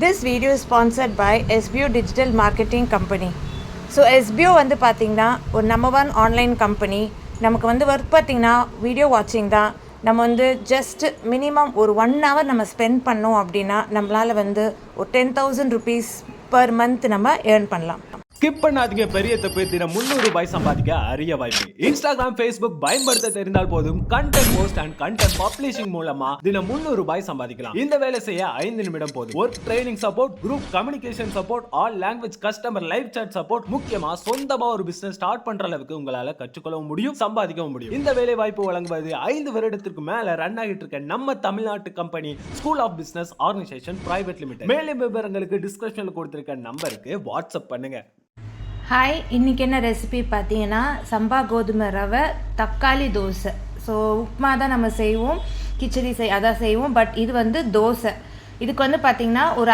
This video is sponsored by SBO Digital Marketing Company. So SBO வந்து பார்த்திங்கன்னா ஒரு number 1 online company. நமக்கு வந்து ஒர்க் பார்த்திங்கன்னா வீடியோ வாட்சிங் தான். நம்ம வந்து ஜஸ்ட் மினிமம் ஒரு 1 hour நம்ம ஸ்பெண்ட் பண்ணோம் அப்படின்னா நம்மளால் வந்து ஒரு 10,000 rupees per month நம்ம ஏர்ன் பண்ணலாம். ஸ்கிப் பண்ணாதீங்க, பெரிய தப்பு. தினம் 300 ரூபாய் சம்பாதிக்க அரிய வாய்ப்பு. இன்ஸ்டாகிராம், ஃபேஸ்புக் பயன்படுத்த தெரிந்தால் போதும் content post and content publishing மூலமா தினம் 300 ரூபாய் சம்பாதிக்கலாம். இந்த வேலை செய்ய 5 நிமிடம் போதும். Work training support, group communication support, all language customer live chat support, முக்கியமா சொந்தமா ஒரு பிசினஸ் ஸ்டார்ட் பண்ற அளவுக்கு உங்களால கற்றுக்கொள்ளவும் முடியும், சம்பாதிக்கவும் முடியும். இந்த வேலை வாய்ப்பு வழங்குவது 5 வருடத்திற்கு மேல ரன் ஆகிட்டு இருக்க நம்ம தமிழ்நாட்டு company school of business organisation private limited. மேலும் விவரங்களுக்கு டிஸ்கிரிப்ஷன்ல கொடுத்திருக்க நம்பருக்கு வாட்ஸ்அப் பண்ணுங்க. ஹாய், இன்றைக்கி என்ன ரெசிபி பார்த்தீங்கன்னா சம்பா கோதுமை ரவை தக்காளி தோசை. ஸோ உப்புமா தான் நம்ம செய்வோம், கிச்சடி அதான் செய்வோம். பட் இது வந்து தோசை. இதுக்கு வந்து பார்த்திங்கன்னா ஒரு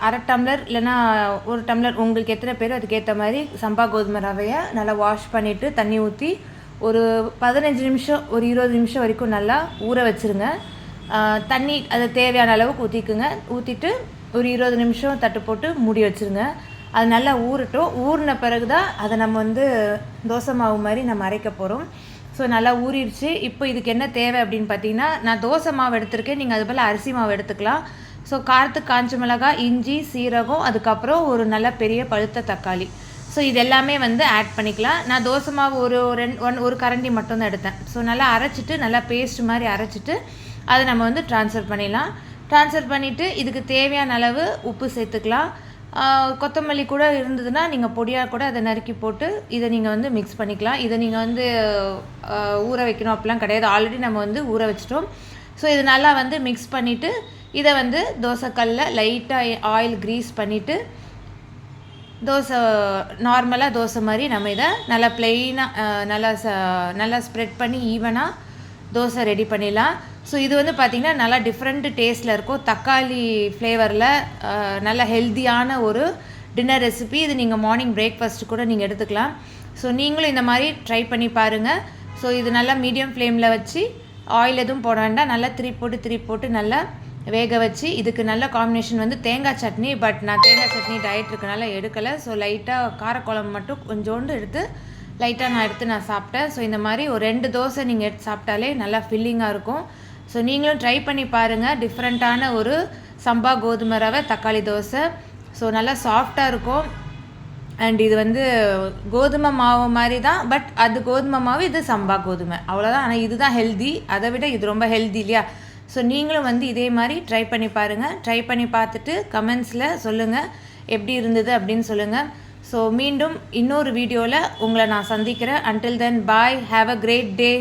அரை டம்ளர் இல்லைன்னா ஒரு டம்ளர், உங்களுக்கு எத்தனை பேர் அதுக்கேற்ற மாதிரி சம்பா கோதுமை ரவையை நல்லா வாஷ் பண்ணிவிட்டு தண்ணி ஊற்றி ஒரு 15 நிமிஷம் ஒரு 20 நிமிஷம் வரைக்கும் நல்லா ஊற வச்சுருங்க. தண்ணி அது தேவையான அளவுக்கு ஊற்றிக்குங்க. ஊற்றிட்டு ஒரு 20 நிமிஷம் தட்டு போட்டு மூடி வச்சுருங்க. அது நல்லா ஊறட்டும். ஊறின பிறகு தான் அதை நம்ம வந்து தோசை மாவு மாதிரி நம்ம அரைக்க போகிறோம். ஸோ நல்லா ஊறிடுச்சு. இப்போ இதுக்கு என்ன தேவை அப்படின்னு பார்த்தீங்கன்னா, நான் தோசை மாவு எடுத்திருக்கேன், நீங்கள் அது போல் அரிசி மாவு எடுத்துக்கலாம். ஸோ காரத்துக்கு காஞ்ச மிளகாய், இஞ்சி, சீரகம், அதுக்கப்புறம் ஒரு நல்ல பெரிய பழுத்த தக்காளி. ஸோ இது எல்லாமே வந்து ஆட் பண்ணிக்கலாம். நான் தோசை மாவு ஒரு கரண்டி மட்டும்தான் எடுத்தேன். ஸோ நல்லா அரைச்சிட்டு நல்லா பேஸ்ட் மாதிரி அரைச்சிட்டு அதை நம்ம வந்து ட்ரான்ஸ்ஃபர் பண்ணிடலாம். ட்ரான்ஸ்ஃபர் பண்ணிவிட்டு இதுக்கு தேவையான அளவு உப்பு சேர்த்துக்கலாம். கொத்தமல்லி கூட இருந்ததுன்னா நீங்கள் பொடியாக கூட அதை நறுக்கி போட்டு இதை நீங்கள் வந்து மிக்ஸ் பண்ணிக்கலாம். இதை நீங்கள் வந்து ஊற வைக்கணும் அப்படிலாம் கிடையாது, ஆல்ரெடி நம்ம வந்து ஊற வச்சிட்டோம். ஸோ இது நல்லா வந்து மிக்ஸ் பண்ணிவிட்டு இதை வந்து தோசைக்கல்லில் லைட்டாக ஆயில் க்ரீஸ் பண்ணிவிட்டு நார்மலாக தோசை மாதிரி நம்ம இதை நல்லா ப்ளெயினாக நல்லா ஸ்ப்ரெட் பண்ணி ஈவனாக தோசை ரெடி பண்ணிடலாம். ஸோ இது வந்து பார்த்திங்கன்னா நல்லா டிஃப்ரெண்ட் டேஸ்ட்டில் இருக்கும், தக்காளி ஃப்ளேவரில் நல்ல ஹெல்த்தியான ஒரு டின்னர் ரெசிபி. இது நீங்கள் மார்னிங் பிரேக்ஃபாஸ்ட்டு கூட நீங்கள் எடுத்துக்கலாம். ஸோ நீங்களும் இந்த மாதிரி ட்ரை பண்ணி பாருங்கள். ஸோ இது நல்லா மீடியம் ஃப்ளேமில் வச்சு ஆயில் எதுவும் போட வேண்டாம், நல்லா திருப்பி போட்டு நல்லா வேக வச்சு. இதுக்கு நல்ல காம்பினேஷன் வந்து தேங்காய் சட்னி. பட் நான் தேங்காய் சட்னி டயட் இருக்கனால எடுக்கலை. ஸோ லைட்டாக காரக்குழம்பு மட்டும் கொஞ்சோண்டு எடுத்து நான் சாப்பிட்டேன். ஸோ இந்த மாதிரி ஒரு 2 தோசை நீங்கள் எடுத்து சாப்பிட்டாலே நல்லா ஃபில்லிங்காக இருக்கும். ஸோ நீங்களும் ட்ரை பண்ணி பாருங்கள். டிஃப்ரெண்ட்டான ஒரு சம்பா கோதுமை ரவை தக்காளி தோசை. ஸோ நல்லா சாஃப்டாக இருக்கும். அண்ட் இது வந்து கோதுமை மாவு மாதிரி தான், பட் அது கோதுமை மாவு, இது சம்பா கோதுமை, அவ்வளோதான். ஆனால் இதுதான் ஹெல்தி, அதை விட இது ரொம்ப ஹெல்தி இல்லையா? ஸோ நீங்களும் வந்து இதே மாதிரி ட்ரை பண்ணி பாருங்கள். ட்ரை பண்ணி பார்த்துட்டு கமெண்ட்ஸில் சொல்லுங்கள் எப்படி இருந்தது அப்படின்னு சொல்லுங்கள். ஸோ மீண்டும் இன்னொரு வீடியோவில் உங்களை நான் சந்திக்கிறேன். Until then bye, have a great day.